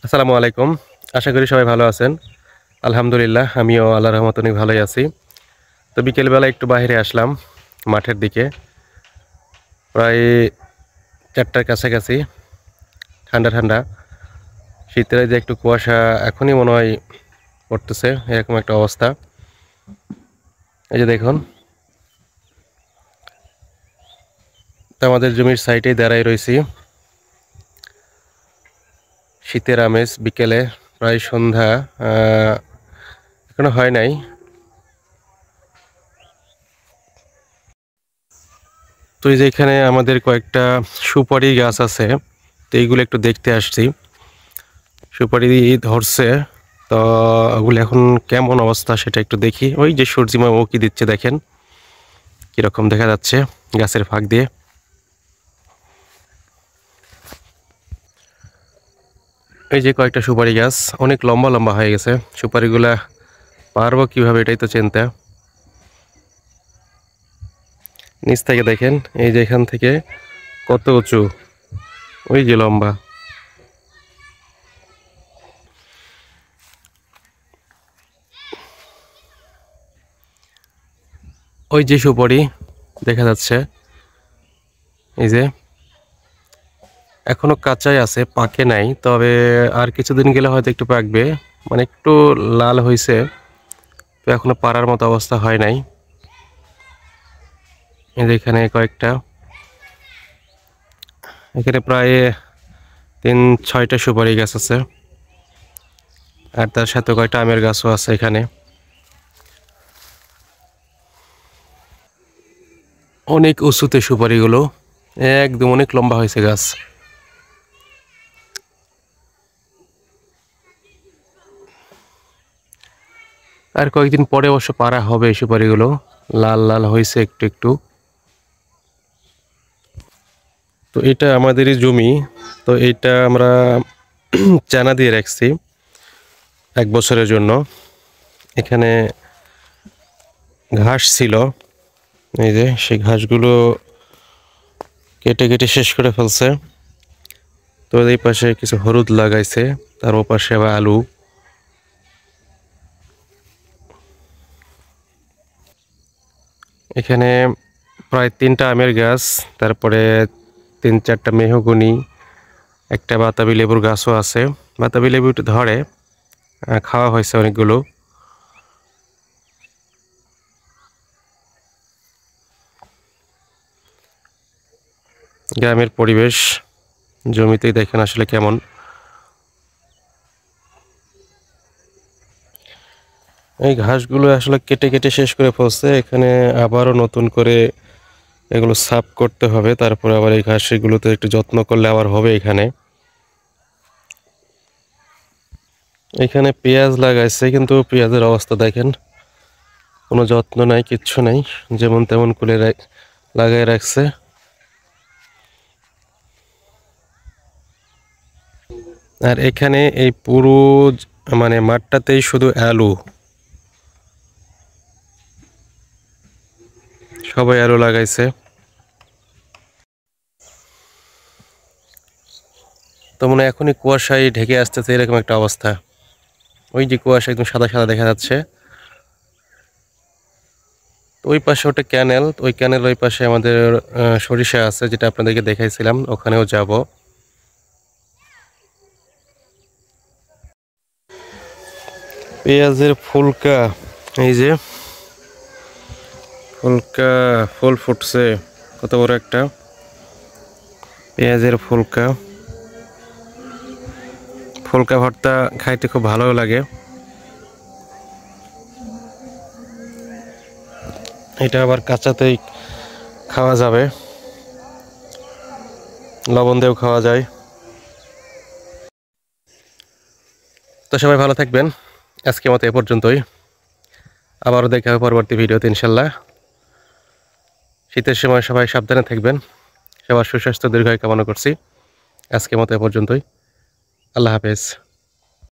আসসালামু আলাইকুম। আশা করি সবাই ভালো আছেন। আলহামদুলিল্লাহ আমিও আল্লাহর রহমতে অনেক ভালোই আছি। তো বিকেলবেলা একটু বাইরে আসলাম মাঠের দিকে। প্রায় ৪টার কাছাকাছি। ঠান্ডা, ঠান্ডা। শীতের যে একটু কুয়াশা এখনই মনে হয় পড়তেছে, এরকম একটা অবস্থা। এই যে দেখুন, তো আমাদের জমির সাইডেই দাঁড়ায় রয়েছি। শীতের আমেজ বিকেলে প্রায় সন্ধ্যা এখনো হয় নাই। তো এই যে এখানে আমাদের কয়েকটা সুপারি গাছ আছে। তো এইগুলো একটু দেখতে আসছি। সুপারি ধরছে, তো ওগুলো এখন কেমন অবস্থা সেটা একটু দেখি। ওই যে সূর্যিমা ও কি দিচ্ছে দেখেন, কিরকম দেখা যাচ্ছে গাছের ফাঁক দিয়ে। এই যে কয়েকটা সুপারি গাছ অনেক লম্বা লম্বা হয়ে গেছে। সুপারিগুলা পারবো কিভাবে এটাই তো চিন্তা। নিচ থেকে দেখেন, এই যে এখান থেকে কত উঁচু, ওই যে লম্বা। ওই যে সুপারি দেখা যাচ্ছে, এই যে এখনো কাঁচাই আছে, পাকে নাই। তবে আর কিছুদিন গেলে হয়তো একটু পাকবে, মানে একটু লাল হয়েছে। তো এখনো পারার মতো অবস্থা হয় নাই। এই যে এখানে কয়েকটা, এখানে প্রায় ৩-৬টা সুপারি গাছ আছে, আর তার সাথে কয়েকটা আমের গাছও আছে এখানে। অনেক উঁচুতে সুপারিগুলো, একদম অনেক লম্বা হয়েছে গাছ। আর কয়েকদিন পরে অবশ্য পারা হবে এই সুপারিগুলো, লাল লাল হয়েছে একটু একটু। তো এটা আমাদেরই জমি। তো এইটা আমরা চানা দিয়ে রাখছি ১ বছরের জন্য। এখানে ঘাস ছিল, এই যে সেই ঘাসগুলো কেটে কেটে শেষ করে ফেলছে। তো এই পাশে কিছু হলুদ লাগাইছে, তার ওপাশে আবার আলু। এখানে প্রায় ৩টা আমের গাছ, তারপরে ৩-৪টা মেহগনি, একটা বাতাবি লেবুর গাছও আছে। বাতাবি লেবুটা ধরে, খাওয়া হয়েছে অনেকগুলো। গ্রামের পরিবেশ, জমিতেই দেখেন আসলে কেমন। এই ঘাসগুলো আসলে কেটে কেটে শেষ করে ফেলছে। এখানে আবারও নতুন করে এগুলো সাফ করতে হবে, তারপরে আবার এই ঘাসগুলোতে একটু যত্ন করলে আবার হবে। এখানে এখানে পেঁয়াজ লাগাইছে, কিন্তু পেঁয়াজের অবস্থা দেখেন, কোনো যত্ন নাই, কিচ্ছু নাই, যেমন তেমন করে লাগাই রাখছে। আর এখানে এই পুরো মানে মাঠটাতেই শুধু আলু, সবাই আলু লাগাইছে। তো মনে হয় এখনই কুয়াশায় ঢেকে আসতেছে, এরকম একটা অবস্থা। ওই যে কুয়াশা একদম সাদা সাদা দেখা যাচ্ছে। তো ওই পাশে ওটা ক্যানেল, ওই ক্যানেল ওই পাশে আমাদের সরিষা আছে, যেটা আপনাদেরকে দেখাইছিলাম, ওখানেও যাব। পেঁয়াজের ফুলকা, এই যে ফুলকা ফুল ফুটছে, কত বড় একটা পেঁয়াজের ফুলকা। ফুলকা ভর্তা খাইতে খুব ভালো লাগে। এটা আবার কাঁচাতেই খাওয়া যাবে, লবণ দিয়েও খাওয়া যায়। তো সবাই ভালো থাকবেন, আজকের মতো এ পর্যন্তই। আবারও দেখা হবে পরবর্তী ভিডিওতে ইনশাল্লাহ। শীতের সময় সবাই সাবধানে থাকবেন, সবার সুস্বাস্থ্য দীর্ঘায়ু কামনা করছি। আজকের মতো এ পর্যন্তই। আল্লাহ হাফেজ।